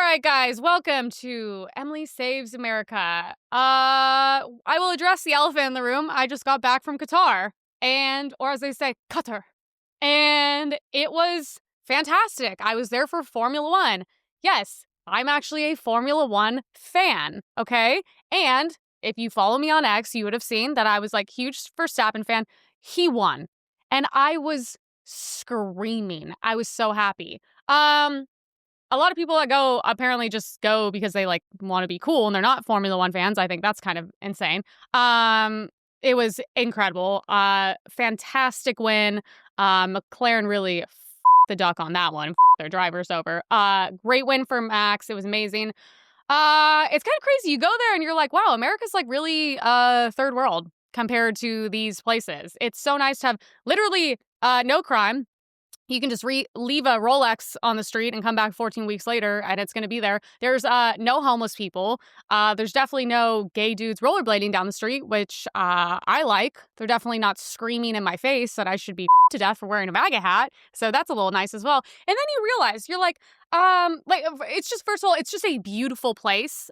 right, guys, welcome to Emily Saves America. I will address the elephant in the room. I just got back from Qatar, or as they say, Qatar. And it was fantastic. I was there for Formula One. Yes, I'm actually a Formula One fan, okay? And if you follow me on X, you would have seen that I was like huge Verstappen fan. He won. And I was screaming. I was so happy. A lot of people that go apparently just go because they like want to be cool and they're not Formula One fans. I think that's kind of insane. It was incredible. Fantastic win. McLaren really the duck on that one. Their drivers over. Great win for Max. It was amazing. It's kind of crazy. You go there and you're like, wow, America's like really third world compared to these places. It's so nice to have literally no crime. You can just leave a Rolex on the street and come back 14 weeks later and it's going to be there. There's no homeless people. There's definitely no gay dudes rollerblading down the street, which I like. They're definitely not screaming in my face that I should be to death for wearing a MAGA hat. So that's a little nice as well. And then you realize, you're like, it's just, first of all, it's just a beautiful place.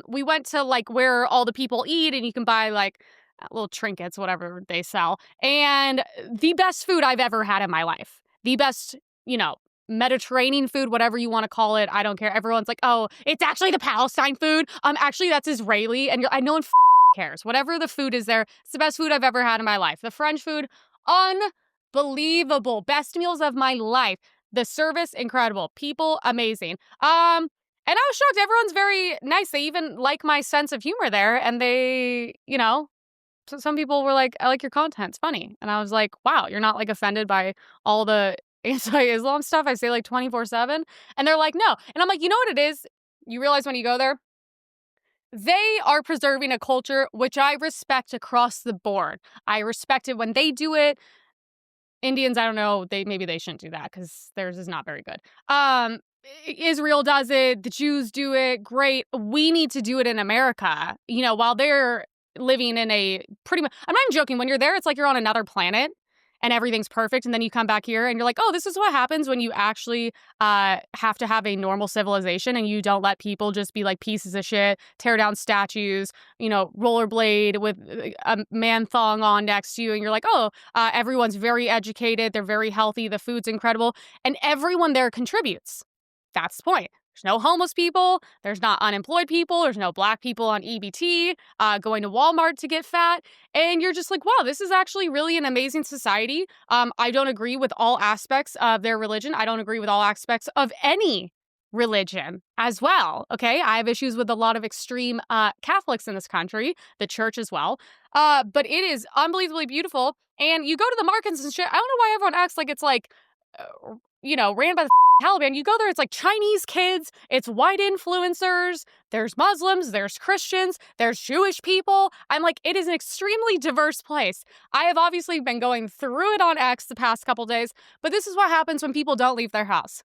We went to like where all the people eat and you can buy like little trinkets, whatever they sell. And the best food I've ever had in my life. The best, Mediterranean food, whatever you want to call it. I don't care. Everyone's like, oh, it's actually the Palestine food. Actually, that's Israeli. And no one cares. Whatever the food is there, it's the best food I've ever had in my life. The French food, unbelievable. Best meals of my life. The service, incredible. People, amazing. And I was shocked. Everyone's very nice. They even like my sense of humor there. And they, so some people were like, I like your content. It's funny. And I was like, wow, you're not like offended by all the anti-Islam stuff I say like 24/7. And they're like, no. And I'm like, you know what it is? You realize when you go there, they are preserving a culture which I respect across the board. I respect it when they do it. Indians, I don't know, maybe they shouldn't do that because theirs is not very good. Israel does it. The Jews do it. Great. We need to do it in America. While they're living in a pretty much, I'm not even joking, when you're there, it's like you're on another planet and everything's perfect. And then you come back here and you're like, oh, this is what happens when you actually have to have a normal civilization and you don't let people just be like pieces of shit, tear down statues, rollerblade with a man thong on next to you. And you're like, oh, everyone's very educated. They're very healthy. The food's incredible. And everyone there contributes. That's the point. There's no homeless people. There's not unemployed people. There's no black people on EBT going to Walmart to get fat. And you're just like, wow, this is actually really an amazing society. I don't agree with all aspects of their religion. I don't agree with all aspects of any religion as well. Okay, I have issues with a lot of extreme Catholics in this country, the church as well. But it is unbelievably beautiful. And you go to the markets and shit. I don't know why everyone acts like it's like, ran by the Taliban. You go there, it's like Chinese kids, it's white influencers, there's Muslims, there's Christians, there's Jewish people. I'm like, it is an extremely diverse place. I have obviously been going through it on X the past couple days, but this is what happens when people don't leave their house.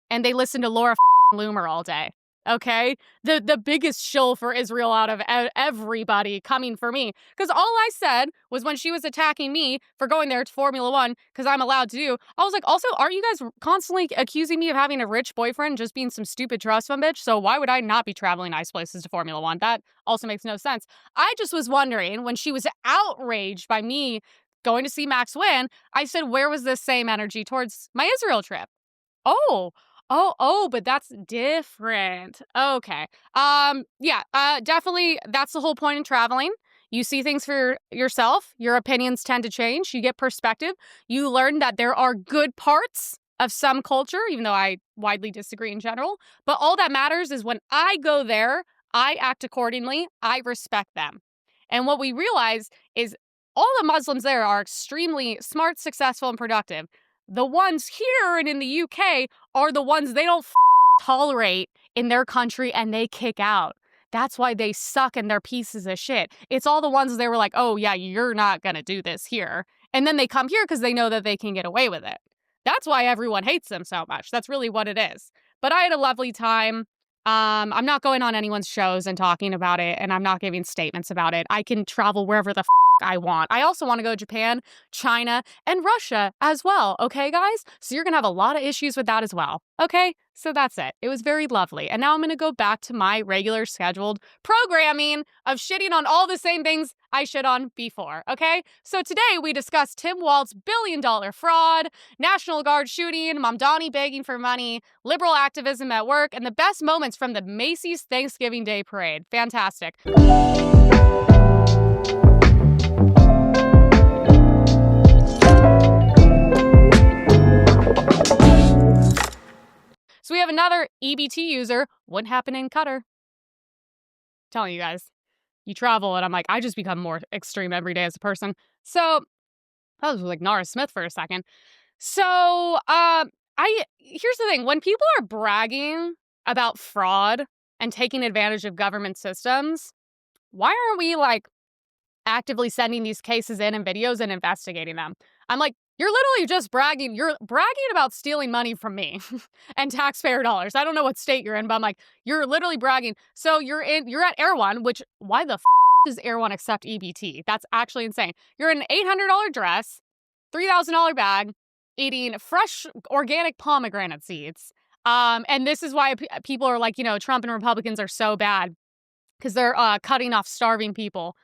And they listen to Laura Loomer all day. Okay, the biggest shill for Israel out of everybody coming for me. Because all I said was when she was attacking me for going there to Formula One, because I'm allowed to do, I was like, also, aren't you guys constantly accusing me of having a rich boyfriend just being some stupid trust fund bitch? So why would I not be traveling nice places to Formula One? That also makes no sense. I just was wondering, when she was outraged by me going to see Max win, I said, where was this same energy towards my Israel trip? Oh, but that's different. Okay. Definitely that's the whole point in traveling. You see things for yourself. Your opinions tend to change. You get perspective. You learn that there are good parts of some culture, even though I widely disagree in general. But all that matters is when I go there, I act accordingly. I respect them. And what we realize is all the Muslims there are extremely smart, successful, and productive. The ones here and in the UK are the ones they don't tolerate in their country and they kick out. That's why they suck and they're pieces of shit. It's all the ones they were like, oh yeah, you're not gonna do this here. And then they come here because they know that they can get away with it. That's why everyone hates them so much. That's really what it is. But I had a lovely time. I'm not going on anyone's shows and talking about it, and I'm not giving statements about it. I can travel wherever the I want. I also want to go to Japan, China, and Russia as well. Okay, guys? So you're going to have a lot of issues with that as well. Okay? So that's it. It was very lovely. And now I'm going to go back to my regular scheduled programming of shitting on all the same things I shit on before. Okay? So today we discussed Tim Walz's billion-dollar fraud, National Guard shooting, Mamdani begging for money, liberal activism at work, and the best moments from the Macy's Thanksgiving Day Parade. Fantastic. So we have another EBT user. Wouldn't happen in Qatar. I'm telling you guys, you travel and I'm like, I just become more extreme every day as a person. So I was like Nara Smith for a second. So here's the thing. When people are bragging about fraud and taking advantage of government systems, why aren't we like actively sending these cases in and videos and investigating them? I'm like, you're literally just bragging. You're bragging about stealing money from me and taxpayer dollars. I don't know what state you're in, but I'm like, you're literally bragging. So you're at Air One, which why the does Air One accept EBT? That's actually insane. You're in an $800 dress, $3,000 bag, eating fresh organic pomegranate seeds. And this is why people are like, Trump and Republicans are so bad because they're cutting off starving people.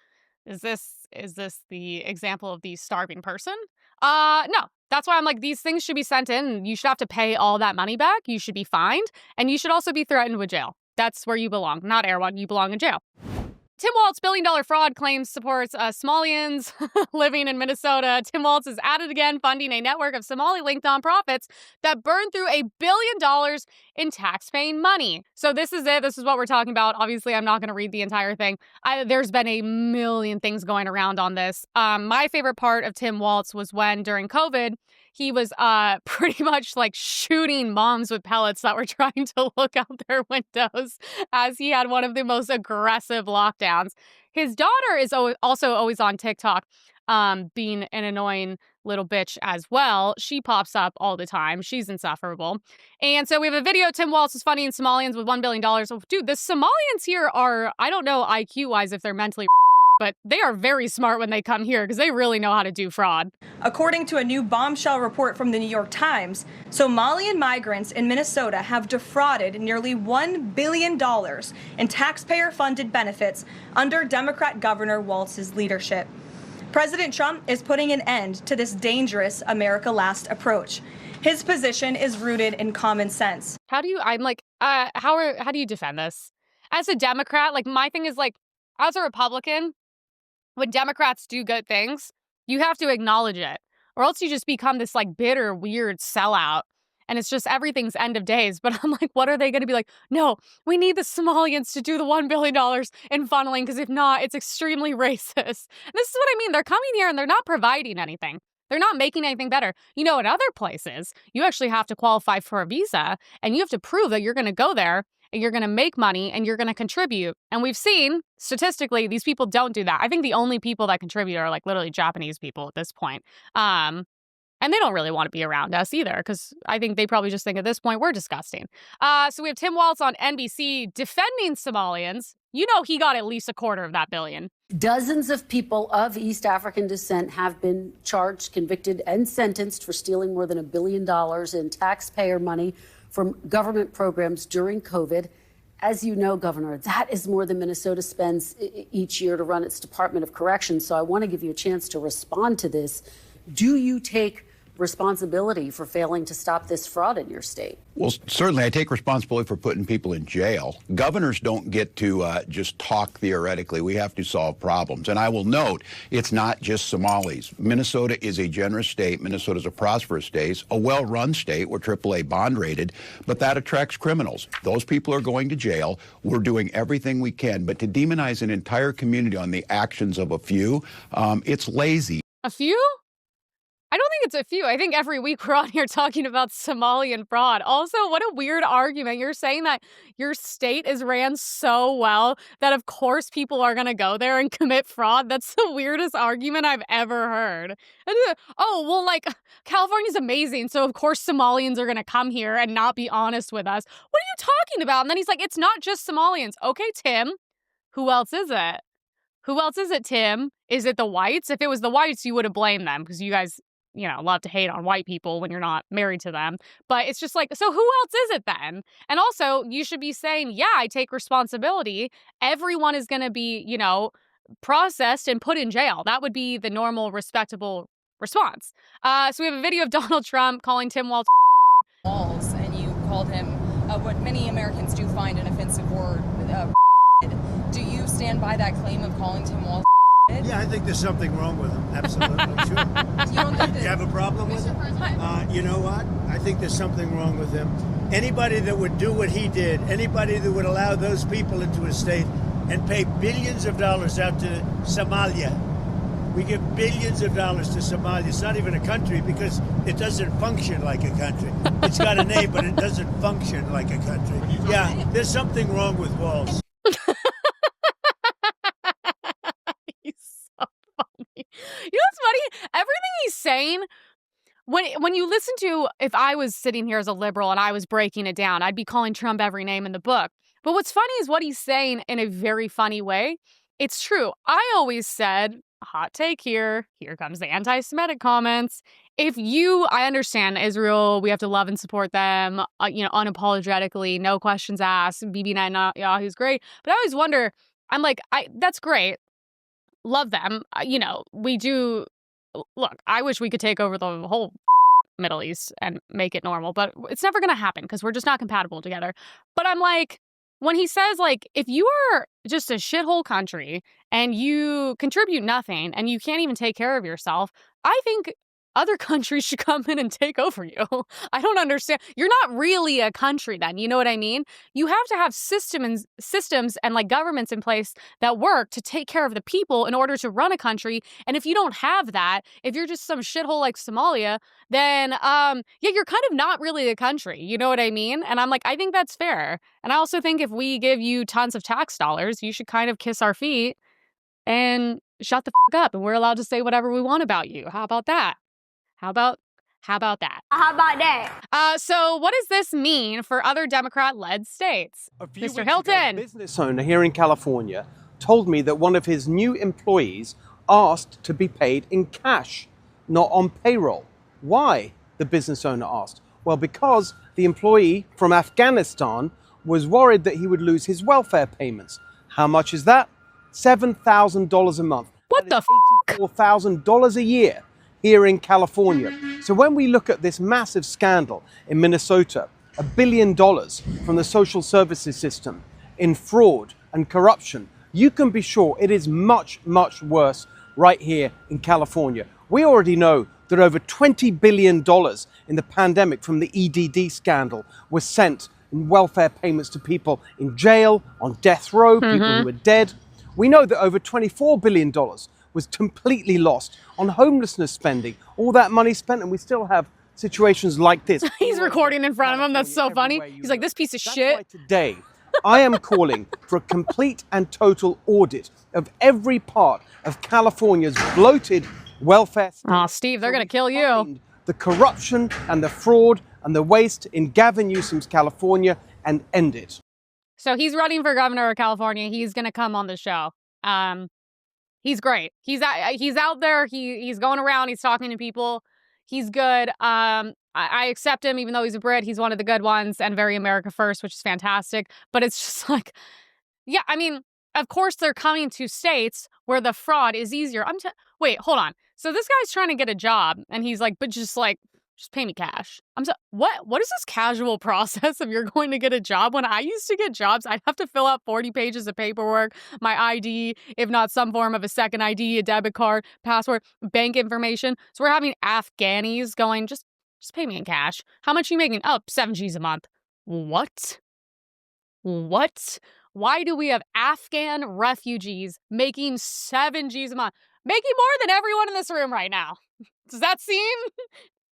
Is this the example of the starving person? No. That's why I'm like, these things should be sent in. You should have to pay all that money back. You should be fined. And you should also be threatened with jail. That's where you belong. Not Air One. You belong in jail. Tim Walz billion-dollar fraud claims supports Somalians living in Minnesota. Tim Walz is at it again, funding a network of Somali-linked nonprofits that burned through $1 billion in tax-paying money. So this is it. This is what we're talking about. Obviously, I'm not going to read the entire thing. There's been a million things going around on this. My favorite part of Tim Walz was when, during COVID, he was pretty much like shooting moms with pellets that were trying to look out their windows as he had one of the most aggressive lockdowns. His daughter is also always on TikTok, being an annoying little bitch as well. She pops up all the time. She's insufferable. And so we have a video. Tim Walz is funding Somalians with $1 billion. Dude, the Somalians here are, I don't know IQ-wise if they're mentally but they are very smart when they come here because they really know how to do fraud. According to a new bombshell report from the New York Times, Somalian migrants in Minnesota have defrauded nearly $1 billion in taxpayer-funded benefits under Democrat Governor Walz's leadership. President Trump is putting an end to this dangerous America Last approach. His position is rooted in common sense. How do you defend this? As a Democrat, like my thing is like, as a Republican, when Democrats do good things, you have to acknowledge it, or else you just become this like bitter, weird sellout. And it's just everything's end of days. But I'm like, what are they going to be like? No, we need the Somalians to do the $1 billion in funneling, because if not, it's extremely racist. And this is what I mean. They're coming here and they're not providing anything. They're not making anything better. In other places, you actually have to qualify for a visa and you have to prove that you're going to go there and you're going to make money and you're going to contribute. And we've seen, statistically, these people don't do that. I think the only people that contribute are like literally Japanese people at this point. And they don't really want to be around us either, because I think they probably just think at this point we're disgusting. So we have Tim Walz on NBC defending Somalians. He got at least $250 of that billion. Dozens of people of East African descent have been charged, convicted, and sentenced for stealing more than $1 billion in taxpayer money from government programs during COVID. As you know, Governor, that is more than Minnesota spends each year to run its Department of Corrections. So I want to give you a chance to respond to this. Do you take responsibility for failing to stop this fraud in your state? Well, certainly I take responsibility for putting people in jail. Governors don't get to just talk theoretically. We have to solve problems. And I will note, it's not just Somalis. Minnesota is a generous state. Minnesota is a prosperous state, a well-run state. We're AAA bond rated, but that attracts criminals. Those people are going to jail. We're doing everything we can. But to demonize an entire community on the actions of a few, it's lazy. A few? I don't think it's a few. I think every week we're on here talking about Somalian fraud. Also, what a weird argument. You're saying that your state is ran so well that, of course, people are going to go there and commit fraud. That's the weirdest argument I've ever heard. California's amazing, so of course Somalians are going to come here and not be honest with us. What are you talking about? And then he's like, it's not just Somalians. Okay, Tim, who else is it? who else is it, Tim? Is it the whites? If it was the whites, you would have blamed them because you guys, love to hate on white people when you're not married to them. But it's just like, so who else is it then? And also, you should be saying, yeah, I take responsibility. Everyone is going to be, processed and put in jail. That would be the normal, respectable response. So we have a video of Donald Trump calling Tim Walz, and you called him what many Americans do find an offensive word. Do you stand by that claim of calling Tim Walz? Yeah, I think there's something wrong with him. Absolutely, sure. You have a problem with him? You know what? I think there's something wrong with him. Anybody that would do what he did, anybody that would allow those people into a state and pay billions of dollars out to Somalia. We give billions of dollars to Somalia. It's not even a country because it doesn't function like a country. It's got a name, but it doesn't function like a country. Yeah, there's something wrong with Walz. He's so funny. What's funny? Everything he's saying, when you listen to, if I was sitting here as a liberal and I was breaking it down, I'd be calling Trump every name in the book. But what's funny is what he's saying in a very funny way. It's true. I always said, hot take here comes the anti-Semitic comments. I understand Israel, we have to love and support them, unapologetically, no questions asked. Bibi Netanyahu's great. But I always wonder, I'm like, that's great. Love them. We do. Look, I wish we could take over the whole Middle East and make it normal, but it's never going to happen because we're just not compatible together. But I'm like, when he says, like, if you are just a shithole country and you contribute nothing and you can't even take care of yourself, I think other countries should come in and take over you. I don't understand. You're not really a country then. You know what I mean? You have to have systems and like governments in place that work to take care of the people in order to run a country. And if you don't have that, if you're just some shithole like Somalia, then you're kind of not really a country. You know what I mean? And I'm like, I think that's fair. And I also think if we give you tons of tax dollars, you should kind of kiss our feet and shut the fuck up and we're allowed to say whatever we want about you. How about that? How about that? How about that? So what does this mean for other Democrat-led states? Mr. Hilton. A business owner here in California told me that one of his new employees asked to be paid in cash, not on payroll. Why? The business owner asked. Well, because the employee from Afghanistan was worried that he would lose his welfare payments. How much is that? $7,000 a month. What the $84,000 a year here in California. So when we look at this massive scandal in Minnesota, $1 billion from the social services system in fraud and corruption, you can be sure it is much, much worse right here in California. We already know that over $20 billion in the pandemic from the EDD scandal was sent in welfare payments to people in jail, on death row, people who are dead. We know that over $24 billion was completely lost on homelessness spending. All that money spent, and we still have situations like this. He's recording in front of him. That's so funny. He's like, this piece of shit. Why today, I am calling for a complete and total audit of every part of California's bloated welfare state. Oh, Steve, they're going to kill you. The corruption and the fraud and the waste in Gavin Newsom's California and end it. So he's running for governor of California. He's going to come on the show. He's great. He's out there. He's going around. He's talking to people. He's good. I accept him, even though he's a Brit. He's one of the good ones and very America first, which is fantastic. But it's just like, yeah, I mean, of course they're coming to states where the fraud is easier. Wait, hold on. So this guy's trying to get a job, and he's like, but just pay me cash. What is this casual process of you're going to get a job? When I used to get jobs, I'd have to fill out 40 pages of paperwork, my ID, if not some form of a second ID, a debit card, password, bank information. So we're having Afghanis going, just pay me in cash. How much are you making? Oh, 7 G's a month. What? Why do we have Afghan refugees making 7 G's a month? Making more than everyone in this room right now. Does that seem...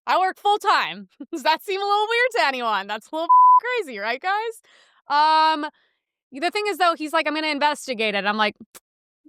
I work full time. Does that seem a little weird to anyone? That's a little crazy, right, guys? The thing is, though, he's like, I'm going to investigate it. I'm like,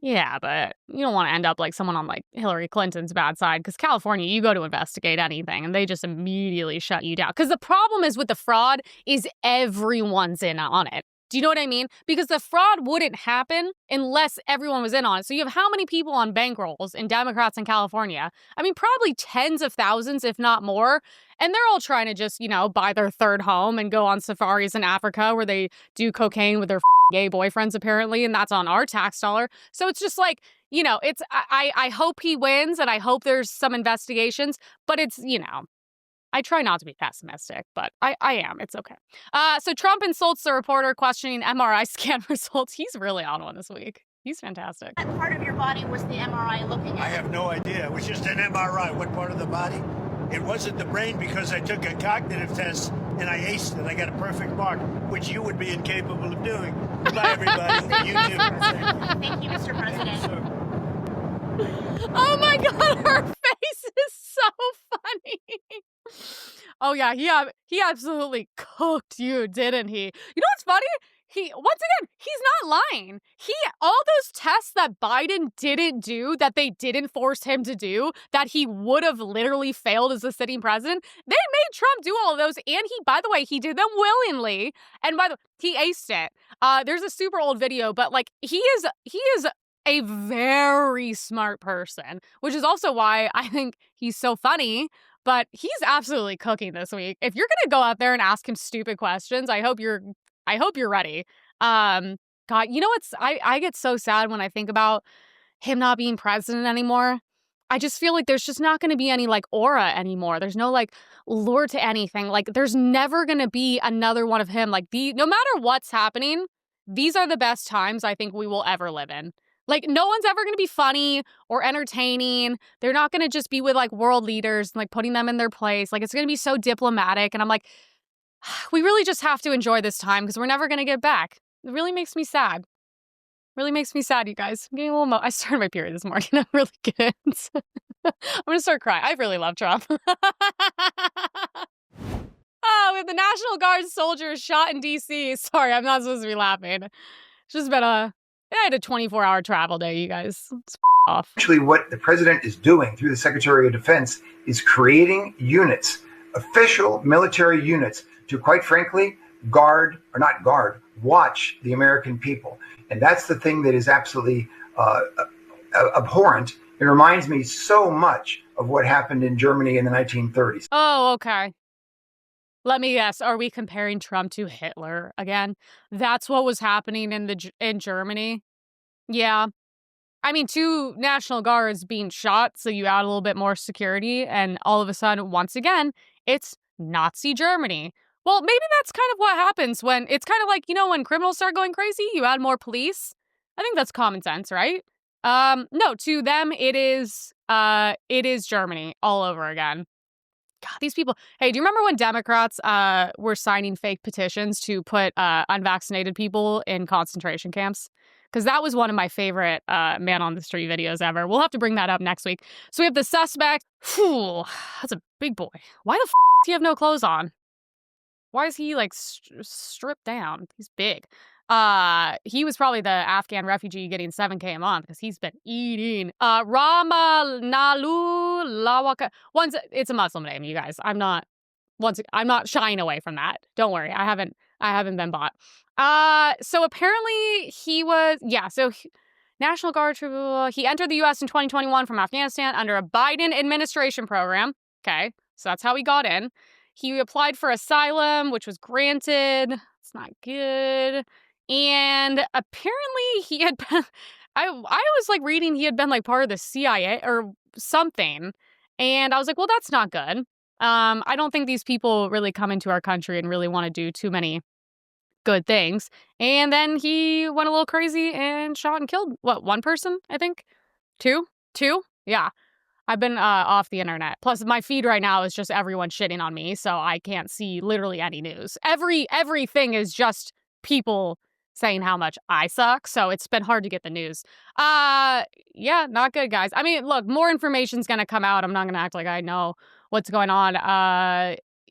yeah, but you don't want to end up like someone on like Hillary Clinton's bad side, because California, you go to investigate anything and they just immediately shut you down. Because the problem is with the fraud is everyone's in on it. Do you know what I mean? Because the fraud wouldn't happen unless everyone was in on it. So you have how many people on bankrolls in Democrats in California? I mean, probably tens of thousands, if not more. And they're all trying to just, buy their third home and go on safaris in Africa where they do cocaine with their gay boyfriends, apparently. And that's on our tax dollar. So it's just like, it's I hope he wins and I hope there's some investigations. But it's, I try not to be pessimistic, but I am. It's okay. So Trump insults the reporter questioning MRI scan results. He's really on one this week. He's fantastic. What part of your body was the MRI looking at? I have no idea. It was just an MRI. What part of the body? It wasn't the brain because I took a cognitive test and I aced it. I got a perfect mark, which you would be incapable of doing. Goodbye, everybody. You too. Thank you, Mr. President. Oh my God, her face is so funny. Oh yeah, he absolutely cooked you, didn't he? You know what's funny? Once again, he's not lying. All those tests that Biden didn't do, that they didn't force him to do, that he would have literally failed as a sitting president, they made Trump do all of those. And by the way, he did them willingly. And by the way, he aced it. There's a super old video, but he is a very smart person, which is also why I think he's so funny. But he's absolutely cooking this week. If you're gonna go out there and ask him stupid questions, I hope you're ready. God, I get so sad when I think about him not being president anymore. I just feel like there's just not gonna be any aura anymore. There's no lure to anything. There's never gonna be another one of him. No matter what's happening, these are the best times I think we will ever live in. No one's ever going to be funny or entertaining. They're not going to just be with world leaders and putting them in their place. It's going to be so diplomatic. And I'm we really just have to enjoy this time because we're never going to get back. It really makes me sad. Really makes me sad, you guys. I'm getting a little I started my period this morning. I'm really good. I'm going to start crying. I really love Trump. Oh, we have the National Guard soldiers shot in D.C. Sorry, I'm not supposed to be laughing. It's just been I had a 24-hour travel day, you guys. It's off. Actually, what the president is doing through the Secretary of Defense is creating units, official military units, to quite frankly, watch the American people. And that's the thing that is absolutely abhorrent. It reminds me so much of what happened in Germany in the 1930s. Oh, okay. Let me guess, are we comparing Trump to Hitler again? That's what was happening in Germany? Yeah. I mean, 2 National Guards being shot, so you add a little bit more security, and all of a sudden, once again, it's Nazi Germany. Well, maybe that's kind of what happens when, it's kind of when criminals start going crazy, you add more police. I think that's common sense, right? No, to them, it is Germany all over again. God, these people. Hey, do you remember when Democrats were signing fake petitions to put unvaccinated people in concentration camps? Because that was one of my favorite man on the street videos ever. We'll have to bring that up next week. So we have the suspect. Whew, that's a big boy. Why the does he have no clothes on? Why is he stripped down? He's big. He was probably the Afghan refugee getting $7K a month because he's been eating. Rama Nalu Lawaka. It's a Muslim name, you guys. I'm not shying away from that. Don't worry. I haven't been bought. So apparently National Guard troop. He entered the U.S. in 2021 from Afghanistan under a Biden administration program. Okay, so that's how he got in. He applied for asylum, which was granted. It's not good. And apparently he had been, I was reading he had been part of the CIA or something. And I was well, that's not good. I don't think these people really come into our country and really want to do too many good things. And then he went a little crazy and shot and killed, one person, I think? Two? Yeah. I've been off the internet. Plus, my feed right now is just everyone shitting on me, so I can't see literally any news. Everything is just people saying how much I suck, so it's been hard to get the news. Yeah, not good, guys. I mean, look, more information's gonna come out. I'm not gonna act like I know what's going on.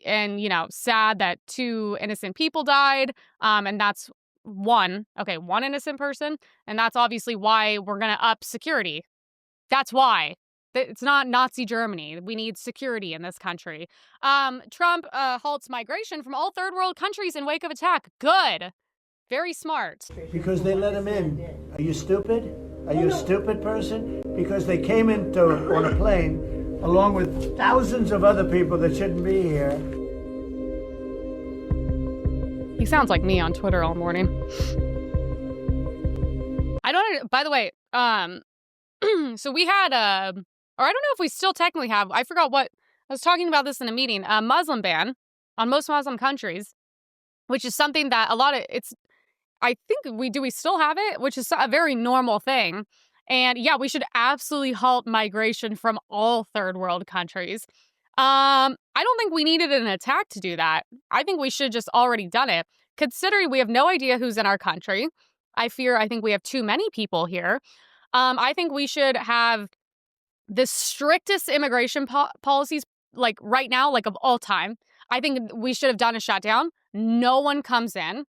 And, sad that 2 innocent people died, and that's one innocent person, and that's obviously why we're gonna up security. That's why. It's not Nazi Germany. We need security in this country. Trump halts migration from all third world countries in wake of attack. Good. Very smart. Because they let him in. Are you stupid? Are you a stupid person? Because they came on a plane along with thousands of other people that shouldn't be here. He sounds like me on Twitter all morning. By the way, so we had or I don't know if we still technically have, I forgot what, I was talking about this in a meeting, a Muslim ban on most Muslim countries, which is something that I think we still have it, which is a very normal thing. And yeah, we should absolutely halt migration from all third world countries. I don't think we needed an attack to do that. I think we should just already done it, considering we have no idea who's in our country. I think we have too many people here. I think we should have the strictest immigration policies, like right now, like of all time. I think we should have done a shutdown. No one comes in.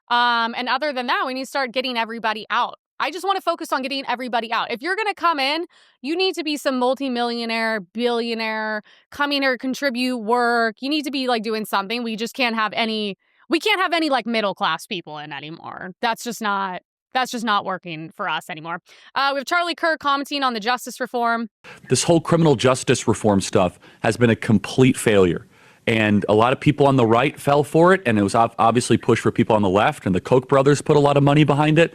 And other than that, we need to start getting everybody out. I just want to focus on getting everybody out. If you're going to come in, you need to be some multimillionaire, billionaire, coming here, contribute, work. You need to be like doing something. We can't have any like middle class people in anymore. That's just not working for us anymore. We have Charlie Kirk commenting on the justice reform. This whole criminal justice reform stuff has been a complete failure. And a lot of people on the right fell for it, and it was obviously pushed for people on the left, and the Koch brothers put a lot of money behind it.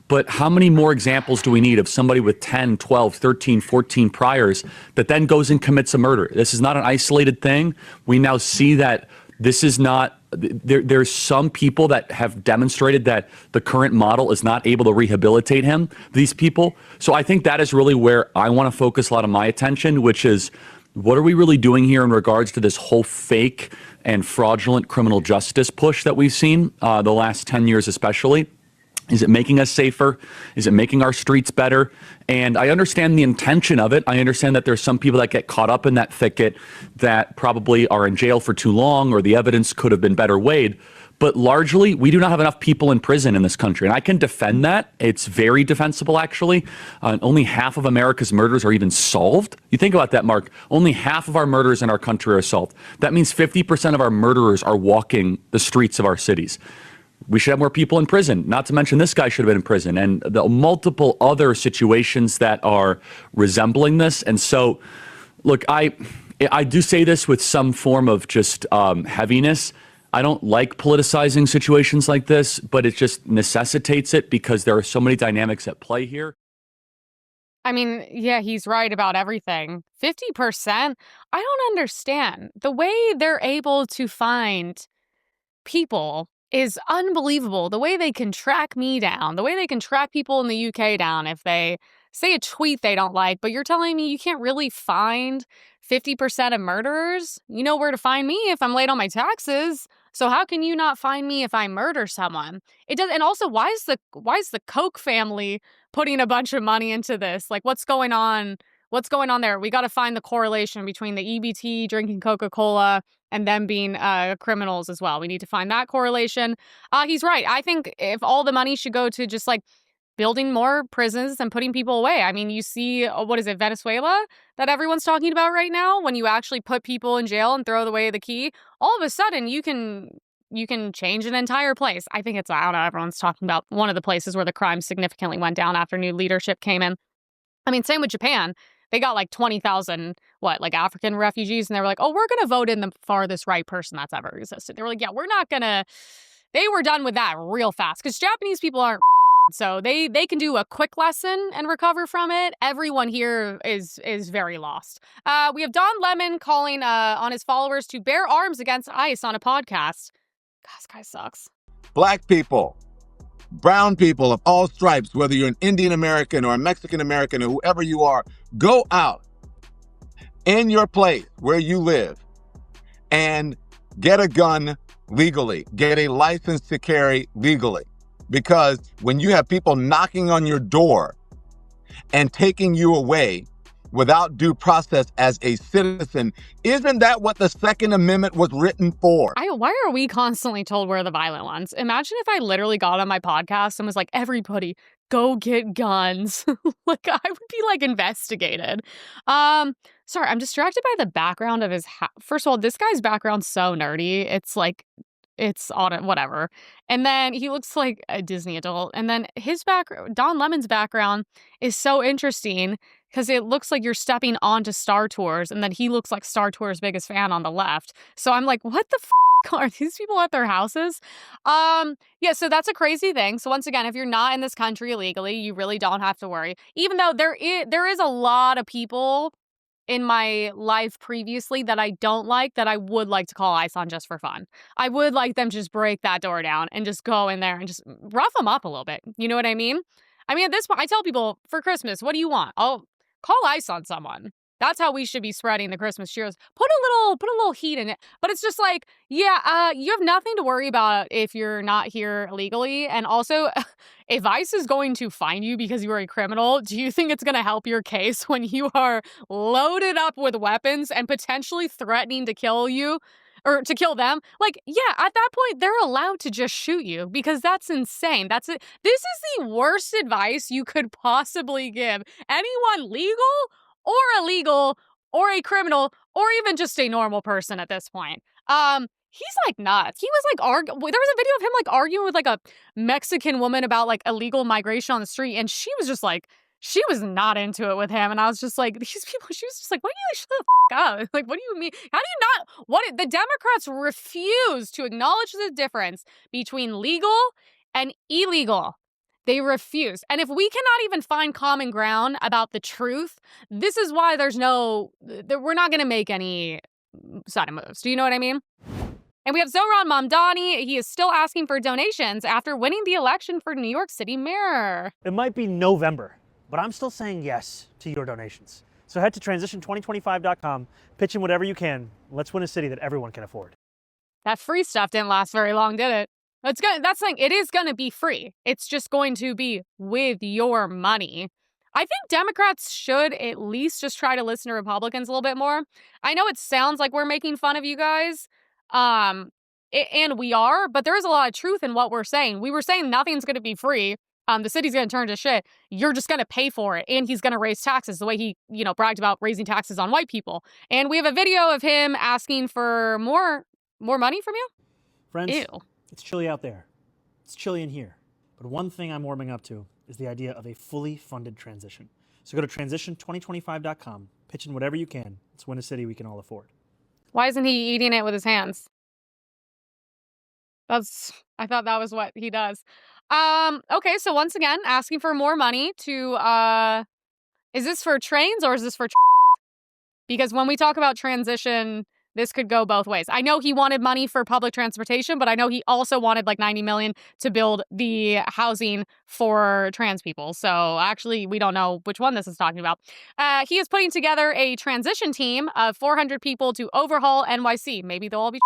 But how many more examples do we need of somebody with 10, 12, 13, 14 priors that then goes and commits a murder? This is not an isolated thing. We now see that this is not, there's some people that have demonstrated that the current model is not able to rehabilitate these people. So I think that is really where I want to focus a lot of my attention, which is, what are we really doing here in regards to this whole fake and fraudulent criminal justice push that we've seen the last 10 years especially? Is it making us safer? Is it making our streets better? And I understand the intention of it. I understand that there's some people that get caught up in that thicket that probably are in jail for too long, or the evidence could have been better weighed. But largely, we do not have enough people in prison in this country. And I can defend that. It's very defensible, actually. Only half of America's murders are even solved. You think about that, Mark. Only half of our murders in our country are solved. That means 50% of our murderers are walking the streets of our cities. We should have more people in prison. Not to mention this guy should have been in prison. And the multiple other situations that are resembling this. And so, look, I do say this with some form of just heaviness. I don't like politicizing situations like this, but it just necessitates it because there are so many dynamics at play here. I mean, yeah, he's right about everything. 50%? I don't understand. The way they're able to find people is unbelievable. The way they can track me down, the way they can track people in the UK down if they say a tweet they don't like, but you're telling me you can't really find 50% of murderers? You know where to find me if I'm late on my taxes. So how can you not find me if I murder someone? It does. And also, why is the Koch family putting a bunch of money into this? Like, what's going on? What's going on there? We got to find the correlation between the EBT, drinking Coca-Cola, and them being criminals as well. We need to find that correlation. He's right. I think if all the money should go to just like building more prisons and putting people away. I mean, you see, what is it, Venezuela that everyone's talking about right now? When you actually put people in jail and throw away the key, all of a sudden you can change an entire place. I think it's, I don't know, everyone's talking about one of the places where the crime significantly went down after new leadership came in. I mean, same with Japan. They got like 20,000, African refugees, and they were like, oh, we're going to vote in the farthest right person that's ever existed. They were like, yeah, we're not going to, they were done with that real fast because Japanese people aren't so they can do a quick lesson and recover from it. Everyone here is very lost. We have Don Lemon calling on his followers to bear arms against ICE on a podcast. God, this guy sucks. Black people, brown people of all stripes, whether you're an Indian American or a Mexican American or whoever you are, go out in your place where you live and get a gun legally, get a license to carry legally. Because when you have people knocking on your door and taking you away without due process as a citizen, isn't that what the Second Amendment was written for? Why are we constantly told we're the violent ones? Imagine if I literally got on my podcast and was like, everybody, go get guns. Like, I would be investigated. Sorry, I'm distracted by the background of his house. First of all, this guy's background's so nerdy. It's like it's on it, whatever. And then he looks like a Disney adult. And then his background, Don Lemon's background, is so interesting because it looks like you're stepping onto Star Tours, and then he looks like Star Tours' biggest fan on the left. So I'm like, what the are these people at their houses? Yeah, so that's a crazy thing. So once again, if you're not in this country illegally, you really don't have to worry. Even though there is a lot of people in my life previously that I don't like, that I would like to call ICE on just for fun. I would like them to just break that door down and just go in there and just rough them up a little bit. You know what I mean? I mean, at this point, I tell people, for Christmas, what do you want? I'll call ICE on someone. That's how we should be spreading the Christmas cheers. Put a little heat in it. But it's just like, yeah, you have nothing to worry about if you're not here illegally. And also, if ICE is going to find you because you are a criminal, do you think it's going to help your case when you are loaded up with weapons and potentially threatening to kill you? Or to kill them? Like, yeah, at that point, they're allowed to just shoot you because that's insane. That's it. This is the worst advice you could possibly give anyone legal or illegal or a criminal or even just a normal person at this point. He's like nuts. He was like there was a video of him like arguing with like a Mexican woman about like illegal migration on the street, and she was just like, she was not into it with him. And I was just like, these people, she was just like, why do you shut the f up? Like, what do you mean? How do you not, the Democrats refuse to acknowledge the difference between legal and illegal. They refuse. And if we cannot even find common ground about the truth, this is why we're not going to make any side moves. Do you know what I mean? And we have Zohran Mamdani. He is still asking for donations after winning the election for New York City mayor. It might be November, but I'm still saying yes to your donations. So head to transition2025.com, pitch in whatever you can. Let's win a city that everyone can afford. That free stuff didn't last very long, did it? That's saying it is going to be free. It's just going to be with your money. I think Democrats should at least just try to listen to Republicans a little bit more. I know it sounds like we're making fun of you guys, and we are, but there is a lot of truth in what we're saying. We were saying nothing's going to be free. The city's going to turn to shit. You're just going to pay for it. And he's going to raise taxes the way he, bragged about raising taxes on white people. And we have a video of him asking for more money from you. Friends, ew. It's chilly out there. It's chilly in here. But one thing I'm warming up to is the idea of a fully funded transition. So go to transition2025.com, pitch in whatever you can. Let's win a city we can all afford. Why isn't he eating it with his hands? I thought that was what he does. Okay, so once again, asking for more money to, is this for trains or is this for because when we talk about transition, this could go both ways. I know he wanted money for public transportation, but I know he also wanted like $90 million to build the housing for trans people. So actually, we don't know which one this is talking about. He is putting together a transition team of 400 people to overhaul NYC. Maybe they'll all be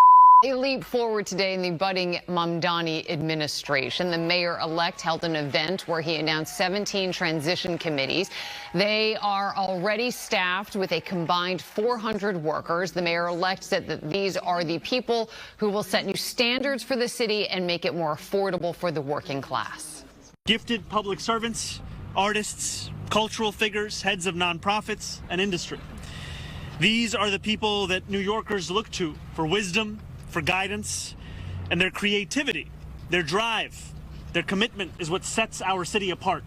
A leap forward today in the budding Mamdani administration. The mayor-elect held an event where he announced 17 transition committees. They are already staffed with a combined 400 workers. The mayor-elect said that these are the people who will set new standards for the city and make it more affordable for the working class. Gifted public servants, artists, cultural figures, heads of nonprofits, and industry. These are the people that New Yorkers look to for wisdom, for guidance, and their creativity, their drive, their commitment is what sets our city apart.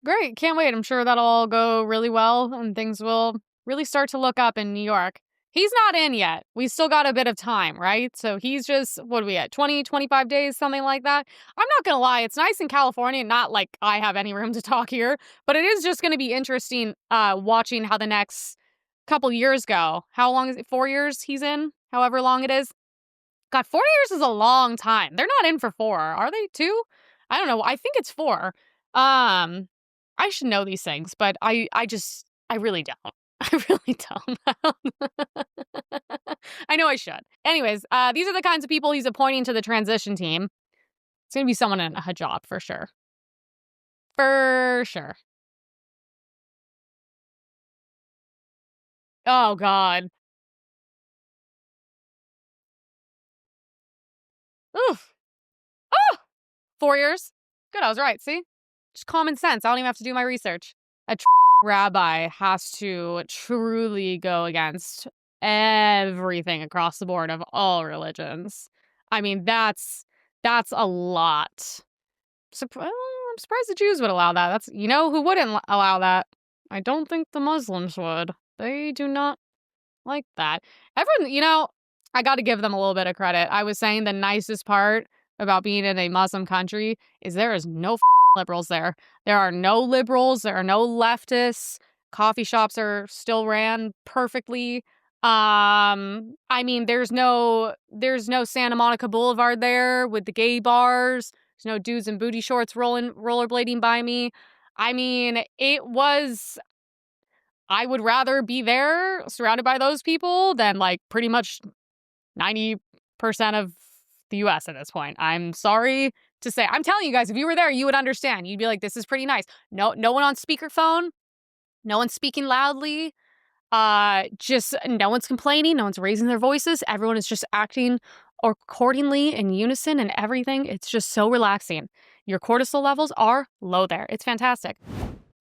Great. Can't wait. I'm sure that'll all go really well and things will really start to look up in New York. He's not in yet. We still got a bit of time, right? So he's just, what are we at, 20, 25 days, something like that? I'm not going to lie. It's nice in California. Not like I have any room to talk here, but it is just going to be interesting watching how the next couple years go. How long is it? 4 years he's in? However long it is. God, 4 years is a long time. They're not in for 4. Are they 2? I don't know. I think it's 4. I should know these things, but I really don't. I really don't. I know I should. Anyways, these are the kinds of people he's appointing to the transition team. It's going to be someone in a hijab for sure. For sure. Oh, God. Oof. Oh! 4 years? Good, I was right, see? Just common sense. I don't even have to do my research. A rabbi has to truly go against everything across the board of all religions. I mean, that's a lot. I'm surprised the Jews would allow that. That's, you know, who wouldn't allow that? I don't think the Muslims would. They do not like that. Everyone, you know, I got to give them a little bit of credit. I was saying the nicest part about being in a Muslim country is there is no liberals there. There are no liberals. There are no leftists. Coffee shops are still ran perfectly. I mean, there's no Santa Monica Boulevard there with the gay bars. There's no dudes in booty shorts rollerblading by me. I mean, I would rather be there surrounded by those people than like pretty much 90% of the US at this point. I'm sorry to say. I'm telling you guys, if you were there, you would understand. You'd be like, this is pretty nice. No one on speakerphone. No one's speaking loudly. Just no one's complaining. No one's raising their voices. Everyone is just acting accordingly in unison and everything. It's just so relaxing. Your cortisol levels are low there. It's fantastic.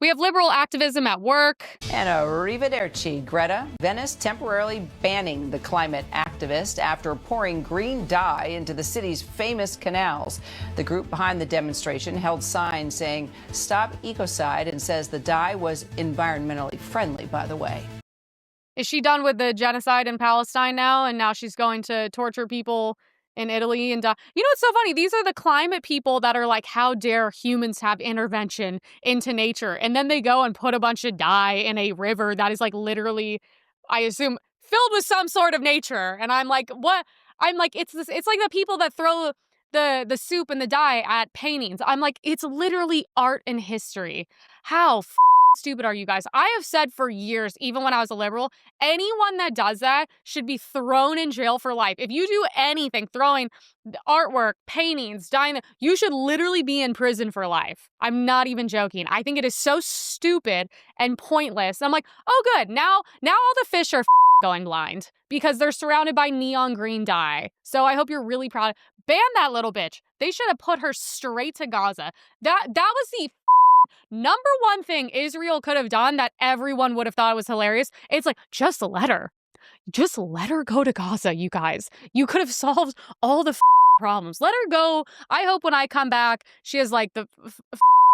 We have liberal activism at work. And arrivederci, Greta. Venice temporarily banning the climate activist after pouring green dye into the city's famous canals. The group behind the demonstration held signs saying, "Stop ecocide," and says the dye was environmentally friendly, by the way. Is she done with the genocide in Palestine now? And now she's going to torture people in Italy and you know what's so funny? These are the climate people that are like, how dare humans have intervention into nature? And then they go and put a bunch of dye in a river that is like literally, I assume, filled with some sort of nature. And I'm like, what? I'm like, it's like the people that throw the soup and the dye at paintings. I'm like, it's literally art and history. How stupid are you guys? I have said for years, even when I was a liberal, anyone that does that should be thrown in jail for life. If you do anything, throwing artwork, paintings, dyeing, you should literally be in prison for life. I'm not even joking. I think it is so stupid and pointless. I'm like, oh good, now all the fish are going blind because they're surrounded by neon green dye. So I hope you're really proud. Ban that little bitch. They should have put her straight to Gaza. That was the number one thing Israel could have done that everyone would have thought was hilarious. It's like, just let her go to Gaza, you guys. You could have solved all the problems. Let her go. I hope when I come back, she has like the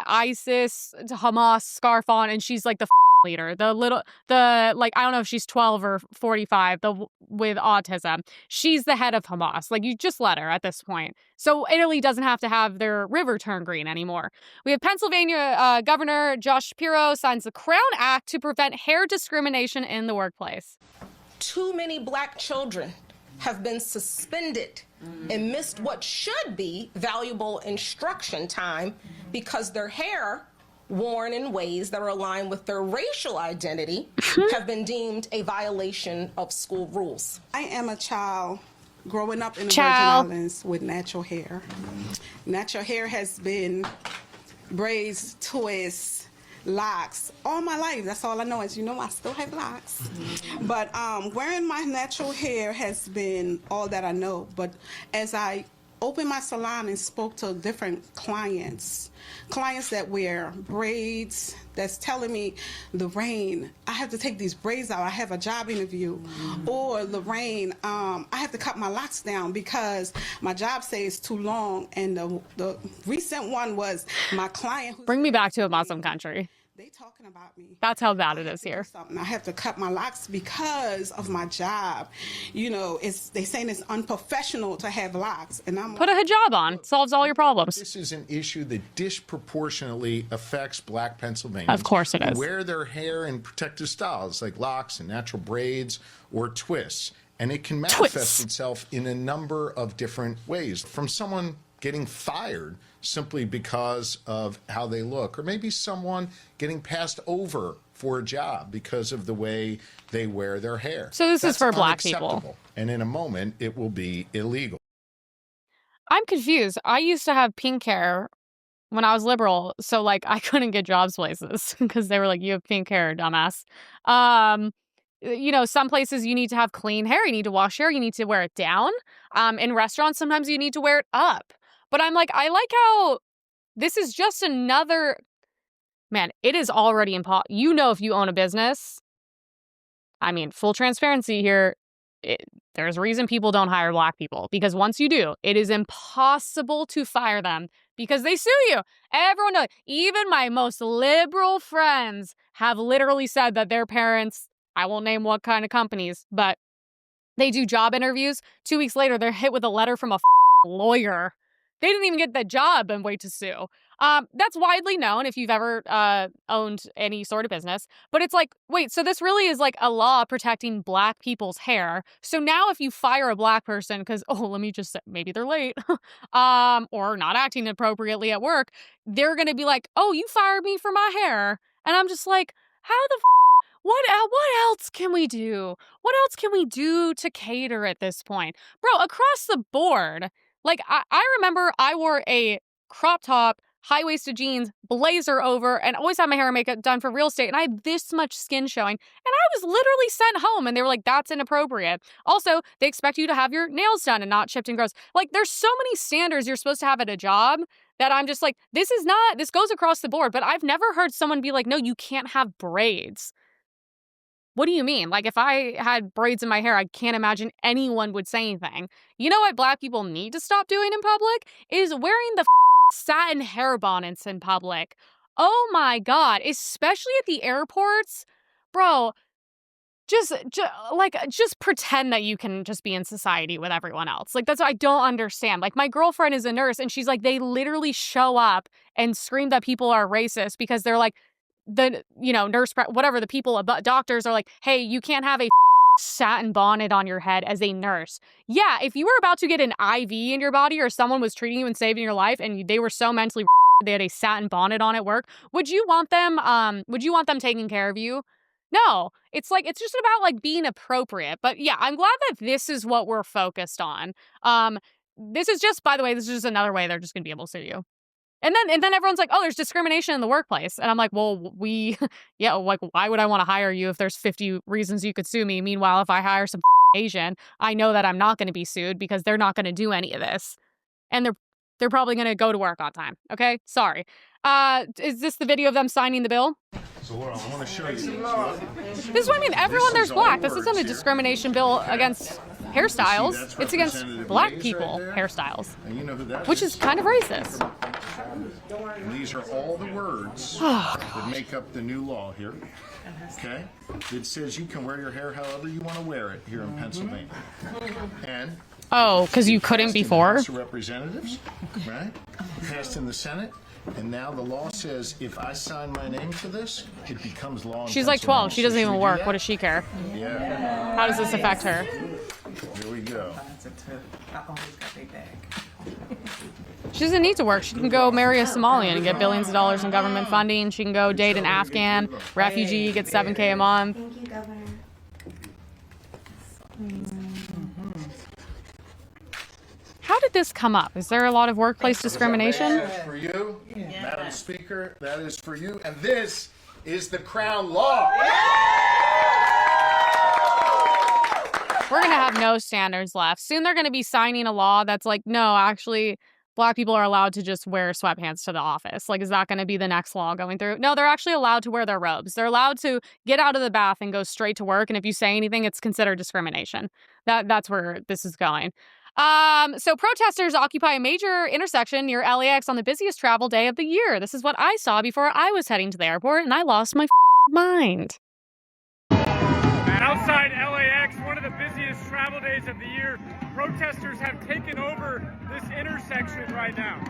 ISIS, Hamas scarf on, and she's like the leader. I don't know if she's 12 or 45, with autism. She's the head of Hamas. Like, you just let her at this point. So Italy doesn't have to have their river turn green anymore. We have Pennsylvania Governor Josh Shapiro signs the Crown Act to prevent hair discrimination in the workplace. Too many Black children have been suspended and missed what should be valuable instruction time because their hair, worn in ways that are aligned with their racial identity, have been deemed a violation of school rules. I am a child growing up in the Virgin Islands with natural hair. Natural hair has been braids, twists, locks all my life. That's all I know. As you know, I still have locks. But wearing my natural hair has been all that I know. But as I opened my salon and spoke to different clients that wear braids, that's telling me, Lorraine, I have to take these braids out. I have a job interview. Or Lorraine, I have to cut my locks down because my job says too long. And the recent one was my client. Bring me back to a Muslim country. They talking about me. That's how bad it is here. I have to cut my locks because of my job. You know, they saying it's unprofessional to have locks, and I'm put a hijab on. Solves all your problems. This is an issue that disproportionately affects Black Pennsylvanians. Of course it is. Who wear their hair in protective styles like locks and natural braids or twists, and it can manifest itself in a number of different ways. From someone getting fired simply because of how they look, or maybe someone getting passed over for a job because of the way they wear their hair. So this is for Black people. And in a moment, it will be illegal. I'm confused. I used to have pink hair when I was liberal, so like I couldn't get jobs places because they were like, you have pink hair, dumbass. You know, some places you need to have clean hair. You need to wash hair. You need to wear it down. In restaurants, sometimes you need to wear it up. But I'm like, I like how this is just another, man, it is already impossible. You know, if you own a business, I mean, full transparency here, There's a reason people don't hire black people, because once you do, it is impossible to fire them because they sue you. Everyone knows. Even my most liberal friends have literally said that their parents, I won't name what kind of companies, but they do job interviews. 2 weeks later, they're hit with a letter from a lawyer. They didn't even get the job and wait to sue. That's widely known if you've ever owned any sort of business. But it's like, wait, so this really is like a law protecting black people's hair. So now if you fire a black person because, let me just say, maybe they're late or not acting appropriately at work, they're going to be like, oh, you fired me for my hair. And I'm just like, how the what else can we do? What else can we do to cater at this point? Bro, across the board, like I remember I wore a crop top, high-waisted jeans, blazer over, and always had my hair and makeup done for real estate, and I had this much skin showing, and I was literally sent home, and they were like, that's inappropriate. Also, they expect you to have your nails done and not chipped and gross. Like, there's so many standards you're supposed to have at a job that I'm just like, this goes across the board, but I've never heard someone be like, no, you can't have braids. What do you mean? Like, if I had braids in my hair, I can't imagine anyone would say anything. You know what black people need to stop doing in public? Is wearing the satin hair bonnets in public. Oh my God, especially at the airports. Bro, just pretend that you can just be in society with everyone else. Like, that's what I don't understand. Like, my girlfriend is a nurse, and she's like, they literally show up and scream that people are racist because they're like, nurse, whatever, the people, doctors are like, hey, you can't have a satin bonnet on your head as a nurse. Yeah, if you were about to get an IV in your body or someone was treating you and saving your life and they were so mentally they had a satin bonnet on at work, would you want them taking care of you? No. It's like, it's just about like being appropriate. But yeah, I'm glad that this is what we're focused on. This is just, by the way, this is just another way they're just gonna be able to sue you. And then everyone's like, oh, there's discrimination in the workplace. And I'm like, well, like, why would I want to hire you if there's 50 reasons you could sue me? Meanwhile, if I hire some Asian, I know that I'm not going to be sued because they're not going to do any of this. And they're probably going to go to work on time. Okay? Sorry. Is this the video of them signing the bill? So I want to show you. This is what I mean. Everyone there's black. This isn't a discrimination bill against hairstyles. It's against black people hairstyles, which is kind of racist. And these are all the words that make up the new law here. Okay? It says you can wear your hair however you want to wear it here in Pennsylvania. And because you couldn't before? House of Representatives, right? Passed in the Senate. And now the law says if I sign my name to this, it becomes law. She's like 12. She doesn't even work. What does she care? Yeah. How does this affect her? Here we go. She doesn't need to work. She can go marry a Somali and get billions of dollars in government funding. She can go date an Afghan refugee, get $7K a month. Thank you, Governor. How did this come up? Is there a lot of workplace discrimination? That is for you, Madam Speaker. That is for you. And this is the Crown Law. We're going to have no standards left. Soon they're going to be signing a law that's like, no, actually, black people are allowed to just wear sweatpants to the office. Like, is that going to be the next law going through? No, they're actually allowed to wear their robes. They're allowed to get out of the bath and go straight to work. And if you say anything, it's considered discrimination. That's where this is going. So protesters occupy a major intersection near LAX on the busiest travel day of the year. This is what I saw before I was heading to the airport, and I lost my mind. Outside LAX, one of the busiest travel days of the year, protesters have taken over this intersection right now.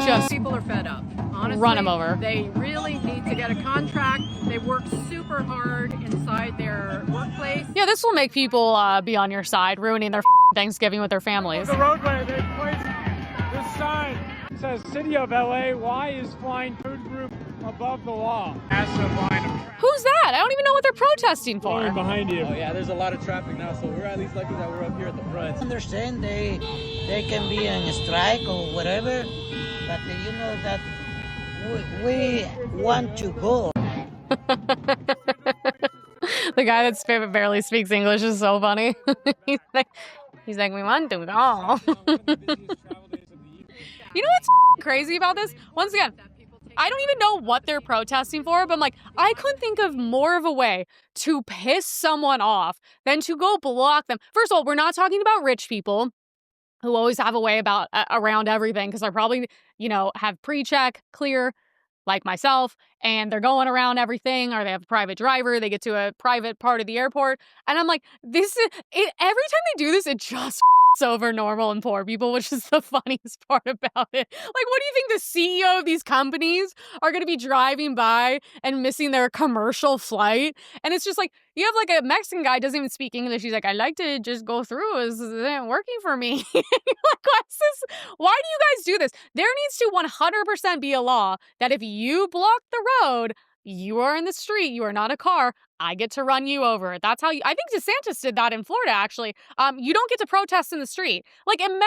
Just people are fed up. Honestly, run them over. They really need to get a contract. They work super hard inside their workplace. Yeah, this will make people be on your side, ruining their Thanksgiving with their families. The roadway, they placed this sign. It says, City of LA, why is flying food group above the law? Massive line of traffic. Who's that? I don't even know what they're protesting for. Right behind you. Oh yeah, there's a lot of traffic now, so we're at least lucky that we're up here at the front. I understand they can be on a strike or whatever, but you know that we want to go. The guy that barely speaks English is so funny. He's like, we want to go. You know what's crazy about this? Once again, I don't even know what they're protesting for, but I'm like, I couldn't think of more of a way to piss someone off than to go block them. First of all, we're not talking about rich people who always have a way about around everything because they're probably, have pre-check, clear, like myself, and they're going around everything, or they have a private driver, they get to a private part of the airport, and I'm like, every time they do this, it just over normal and poor people, which is the funniest part about it. Like, what do you think the CEO of these companies are going to be driving by and missing their commercial flight? And it's just like, you have like a Mexican guy doesn't even speak English. He's like, I like to just go through. This isn't working for me. Like, what's this? Why do you guys do this? There needs to 100% be a law that if you block the road, you are in the street, you are not a car, I get to run you over. That's how I think DeSantis did that in Florida, actually. You don't get to protest in the street. Like, imagine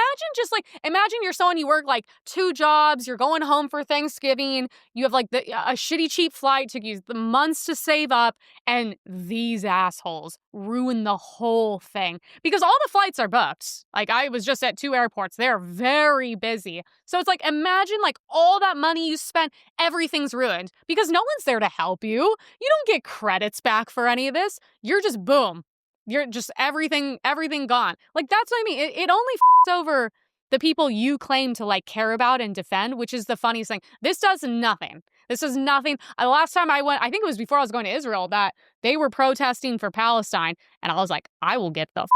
you're someone, you work like 2 jobs, you're going home for Thanksgiving, you have like a shitty cheap flight, took you the months to save up, and these assholes ruin the whole thing. Because all the flights are booked. Like, I was just at 2 airports. They're very busy. So it's like, imagine like all that money you spent, everything's ruined. Because no one's there to help you. You don't get credits back for any of this. You're just boom. You're just everything gone. Like, that's what I mean. It only over the people you claim to like care about and defend, which is the funniest thing. This does nothing. This is nothing. The last time I went, I think it was before I was going to Israel, that they were protesting for Palestine. And I was like, I will get the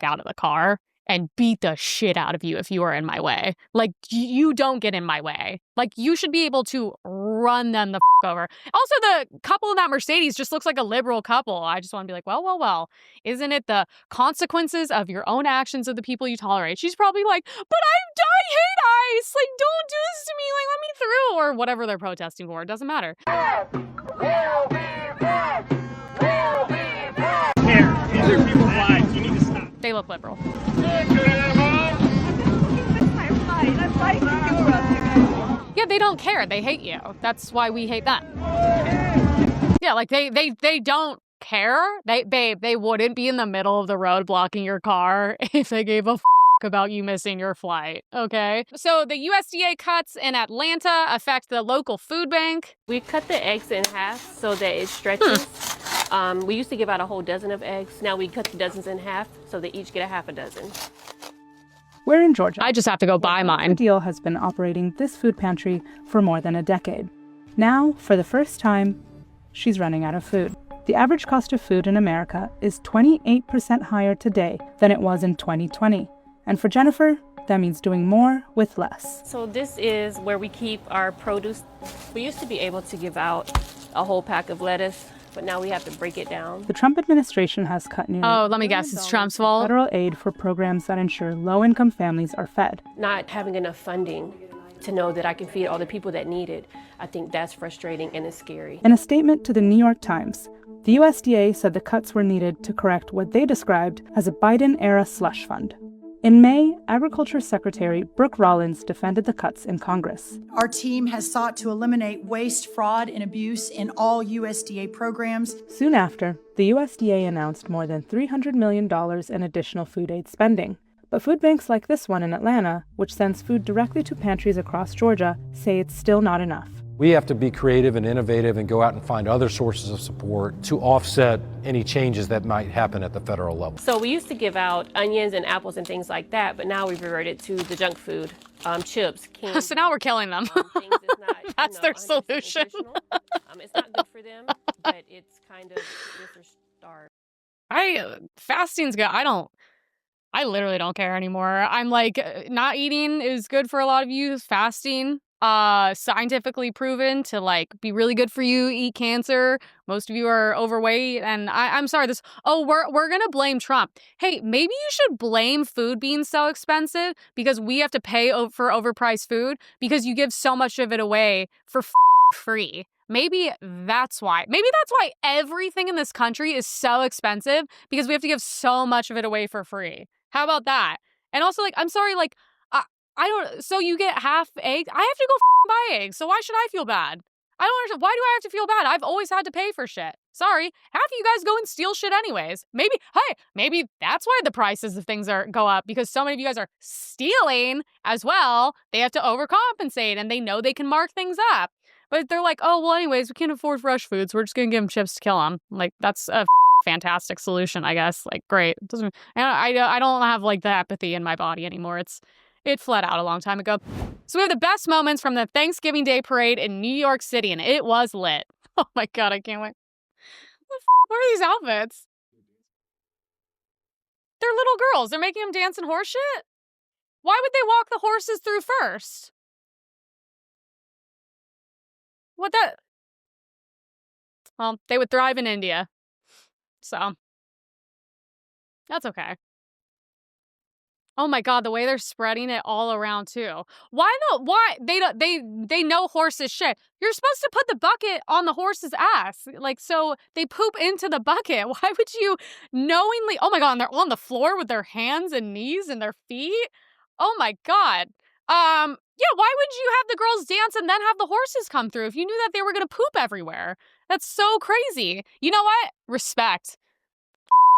out of the car and beat the shit out of you if you are in my way. Like, you don't get in my way. Like, you should be able to run them the over. Also, the couple in that Mercedes just looks like a liberal couple. I just want to be like, well, isn't it the consequences of your own actions of the people you tolerate? She's probably like, but I hate ICE. Like, don't do this to me. Like, let me through. Or whatever they're protesting for. It doesn't matter. Here, these are people's lives. You need to stop. They look liberal. Yeah, they don't care. They hate you. That's why we hate them. Yeah, like they don't care. They wouldn't be in the middle of the road blocking your car if they gave a about you missing your flight, okay? So the USDA cuts in Atlanta affect the local food bank. We cut the eggs in half so that it stretches. We used to give out a whole dozen of eggs. Now we cut the dozens in half so they each get a half a dozen. We're in Georgia. I just have to go buy mine. The Deal has been operating this food pantry for more than a decade. Now, for the first time, she's running out of food. The average cost of food in America is 28% higher today than it was in 2020. And for Jennifer, that means doing more with less. So this is where we keep our produce. We used to be able to give out a whole pack of lettuce, but now we have to break it down. The Trump administration has cut nearly let me guess, it's Trump's fault. Federal aid for programs that ensure low-income families are fed. Not having enough funding to know that I can feed all the people that need it, I think that's frustrating and it's scary. In a statement to the New York Times, the USDA said the cuts were needed to correct what they described as a Biden-era slush fund. In May, Agriculture Secretary Brooke Rollins defended the cuts in Congress. Our team has sought to eliminate waste, fraud, and abuse in all USDA programs. Soon after, the USDA announced more than $300 million in additional food aid spending. But food banks like this one in Atlanta, which sends food directly to pantries across Georgia, say it's still not enough. We have to be creative and innovative and go out and find other sources of support to offset any changes that might happen at the federal level. So we used to give out onions and apples and things like that, but now we've reverted to the junk food, chips, candy. So now we're killing them. That's their solution. It's not good for them, but it's kind of good for starve. Fasting's good. I literally don't care anymore. I'm like, not eating is good for a lot of you. Fasting, scientifically proven to like be really good for you. Eat cancer. Most of you are overweight, and I'm sorry. We're gonna blame Trump. Hey, maybe you should blame food being so expensive because we have to pay for overpriced food because you give so much of it away for free. Maybe that's why. Maybe that's why everything in this country is so expensive because we have to give so much of it away for free. How about that? And also, like, I'm sorry, like, I don't, so you get half eggs? I have to go buy eggs, so why should I feel bad? I don't understand. Why do I have to feel bad? I've always had to pay for shit. Sorry. Half of you guys go and steal shit anyways. Maybe that's why the prices of things go up, because so many of you guys are stealing as well. They have to overcompensate and they know they can mark things up. But they're like, oh, well, anyways, we can't afford fresh food, so we're just going to give them chips to kill them. Like, that's a fantastic solution, I guess. Like, great. I don't have, like, the empathy in my body anymore. It fled out a long time ago. So we have the best moments from the Thanksgiving Day parade in New York City, and it was lit. Oh, my God, I can't wait. What are these outfits? They're little girls. They're making them dance in horse shit? Why would they walk the horses through first? Well, they would thrive in India. So, that's okay. Oh my God, the way they're spreading it all around too. Why? They know horses shit. You're supposed to put the bucket on the horse's ass. Like, so they poop into the bucket. Why would you knowingly, oh my God, and they're on the floor with their hands and knees and their feet? Oh my God. Yeah, why would you have the girls dance and then have the horses come through if you knew that they were going to poop everywhere? That's so crazy. You know what? Respect.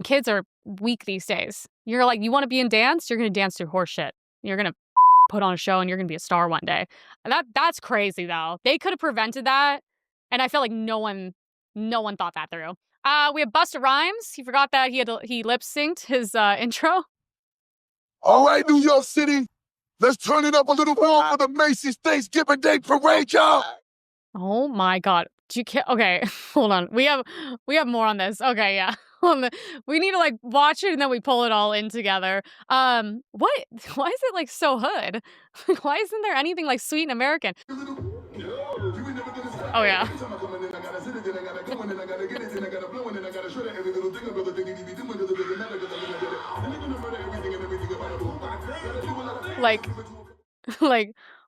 Kids are weak these days. You're like, you want to be in dance? You're going to dance through horse shit. You're going to put on a show and you're going to be a star one day. That's crazy, though. They could have prevented that, and I feel like no one thought that through. We have Busta Rhymes. He forgot that he lip-synced his intro. All right, New York City. Let's turn it up a little more for the Macy's Thanksgiving Day Parade, y'all. Oh my God. Okay, hold on. We have more on this. Okay, yeah. We need to like watch it and then we pull it all in together. Why is it like so hood? Why isn't there anything like sweet and American? Oh yeah. Like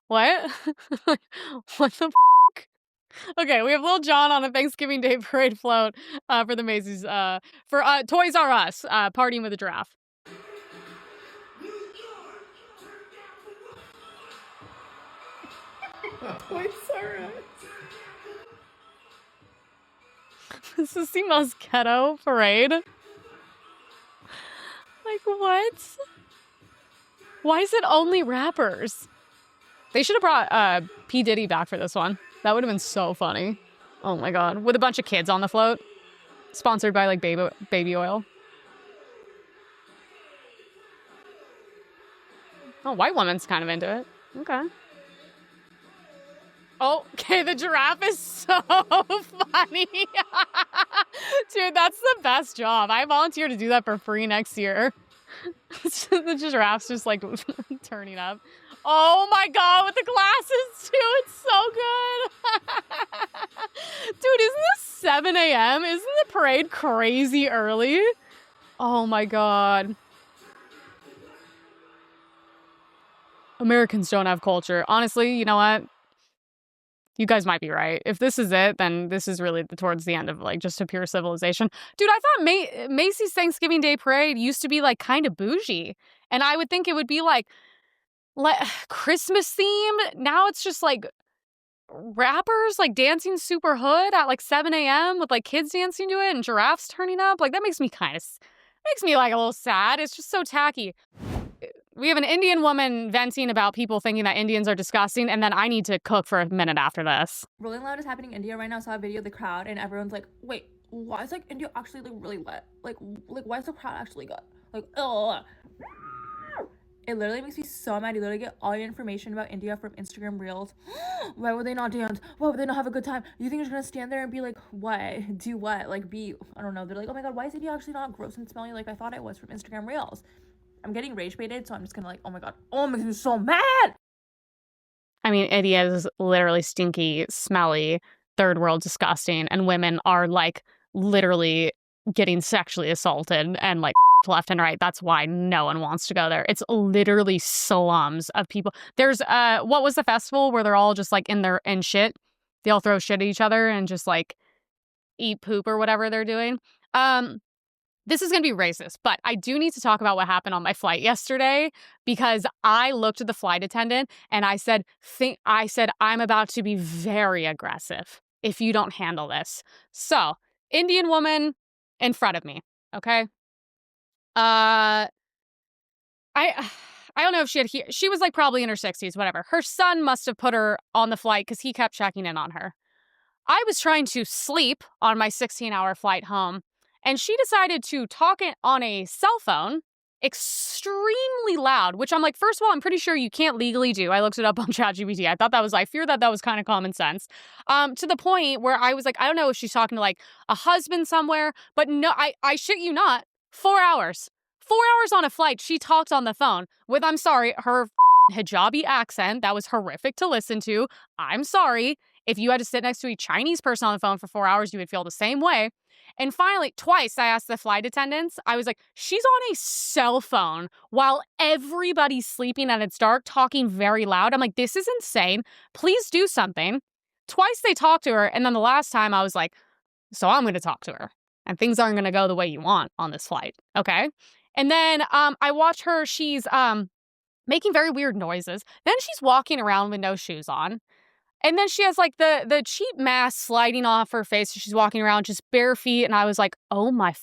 what? What the f***? Okay, we have Lil Jon on a Thanksgiving Day parade float for the Macy's, for Toys R Us, partying with a giraffe. Toys R Us. This is the most ghetto parade. Like, what? Why is it only rappers? They should have brought P. Diddy back for this one. That would have been so funny. Oh my God. With a bunch of kids on the float. Sponsored by like baby oil. Oh, white woman's kind of into it. Okay. Oh, okay, the giraffe is so funny. Dude, that's the best job. I volunteer to do that for free next year. The giraffe's just like turning up. Oh my God, with the glasses too. It's so good. Dude, isn't this 7 a.m.? Isn't the parade crazy early? Oh my God. Americans don't have culture. Honestly, you know what? You guys might be right. If this is it, then this is really towards the end of like just a pure civilization. Dude, I thought Macy's Thanksgiving Day Parade used to be like kind of bougie. And I would think it would be like Christmas themed. Now it's just like rappers like dancing super hood at like 7 a.m. with like kids dancing to it and giraffes turning up. Like that makes me like a little sad. It's just so tacky. We have an Indian woman venting about people thinking that Indians are disgusting, and then I need to cook for a minute after this. Rolling Loud is happening in India right now. I saw a video of the crowd, and everyone's like, wait, why is like India actually like really wet? Like why is the crowd actually good? Like, ugh. It literally makes me so mad. You literally get all your information about India from Instagram Reels. Why would they not dance? Why would they not have a good time? You think you're just gonna stand there and be like, what? Do what? Like be, I don't know. They're like, oh my God, why is India actually not gross and smelly like I thought it was from Instagram Reels? I'm getting rage baited, so I'm just gonna like, oh my God. Oh, it makes me so mad. I mean, India is literally stinky, smelly, third world disgusting, and women are like literally getting sexually assaulted and like left and right. That's why no one wants to go there. It's literally slums of people. There's what was the festival where they're all just like in shit? They all throw shit at each other and just like eat poop or whatever they're doing. This is going to be racist, but I do need to talk about what happened on my flight yesterday because I looked at the flight attendant and I said, I'm about to be very aggressive. if you don't handle this. So, Indian woman in front of me, okay? I don't know if she was like probably in her 60s, whatever. Her son must have put her on the flight because he kept checking in on her. I was trying to sleep on my 16-hour flight home, and she decided to talk on a cell phone extremely loud, which I'm like, first of all, I'm pretty sure you can't legally do. I looked it up on ChatGPT. I fear that was kind of common sense. To the point where I was like, I don't know if she's talking to like a husband somewhere, but no, I shit you not, 4 hours. 4 hours on a flight, she talked on the phone with, I'm sorry, her hijabi accent. That was horrific to listen to. I'm sorry. If you had to sit next to a Chinese person on the phone for 4 hours, you would feel the same way. And finally, twice I asked the flight attendants, I was like, she's on a cell phone while everybody's sleeping and it's dark, talking very loud. I'm like, this is insane. Please do something. Twice they talked to her. And then the last time I was like, so I'm going to talk to her. And things aren't going to go the way you want on this flight. Okay. And then I watch her. She's making very weird noises. Then she's walking around with no shoes on. And then she has like the cheap mask sliding off her face. She's walking around just bare feet. And I was like, oh my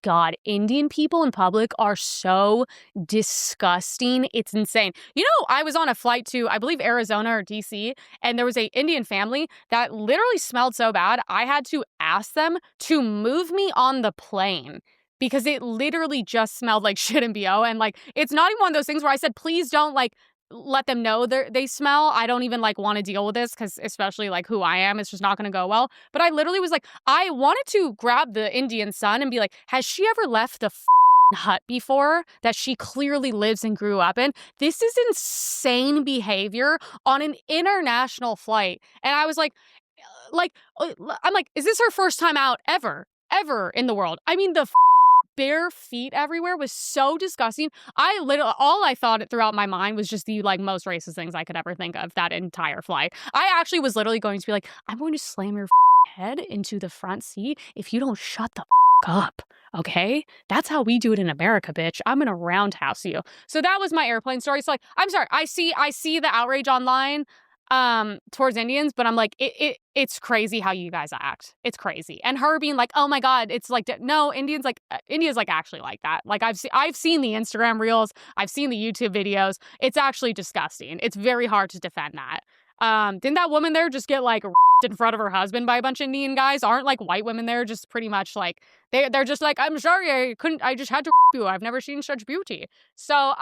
God, Indian people in public are so disgusting. It's insane. You know, I was on a flight to, I believe, Arizona or DC, and there was an Indian family that literally smelled so bad, I had to ask them to move me on the plane because it literally just smelled like shit and BO. And like, it's not even one of those things where I said, please don't like let them know they smell. I don't even like want to deal with this because especially like who I am, it's just not going to go well. But I literally was like, I wanted to grab the Indian son and be like, has she ever left the hut before that she clearly lives and grew up in? This is insane behavior on an international flight. And I was like, I'm like, is this her first time out ever in the world? I mean, the bare feet everywhere was so disgusting. All I thought throughout my mind was just the like most racist things I could ever think of that entire flight. I actually was literally going to be like, I'm going to slam your head into the front seat if you don't shut the up. Okay? That's how we do it in America, bitch. I'm gonna roundhouse you. So that was my airplane story. So like, I'm sorry, I see the outrage online towards Indians, but I'm like, it's crazy how you guys act. It's crazy. And her being like, oh my God, it's like, no, India's like actually like that. Like I've seen the Instagram reels, I've seen the YouTube videos. It's actually disgusting. It's very hard to defend that. Didn't that woman there just get like in front of her husband by a bunch of Indian guys? Aren't like white women there just pretty much like, they're just like, I'm sorry, I just had to you. I've never seen such beauty. So,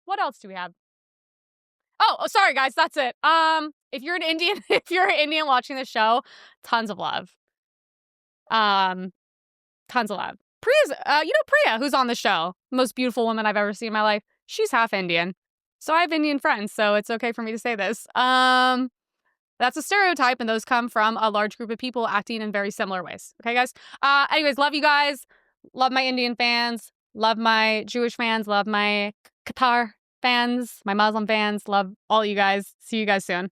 what else do we have? Oh, sorry guys, that's it. If you're an Indian watching the show, tons of love. Tons of love. Priya's, Priya, who's on the show, most beautiful woman I've ever seen in my life. She's half Indian. So I have Indian friends, so it's okay for me to say this. That's a stereotype, and those come from a large group of people acting in very similar ways. Okay, guys? Anyways, love you guys. Love my Indian fans. Love my Jewish fans. Love my Qatar fans, my Muslim fans. Love all you guys. See you guys soon.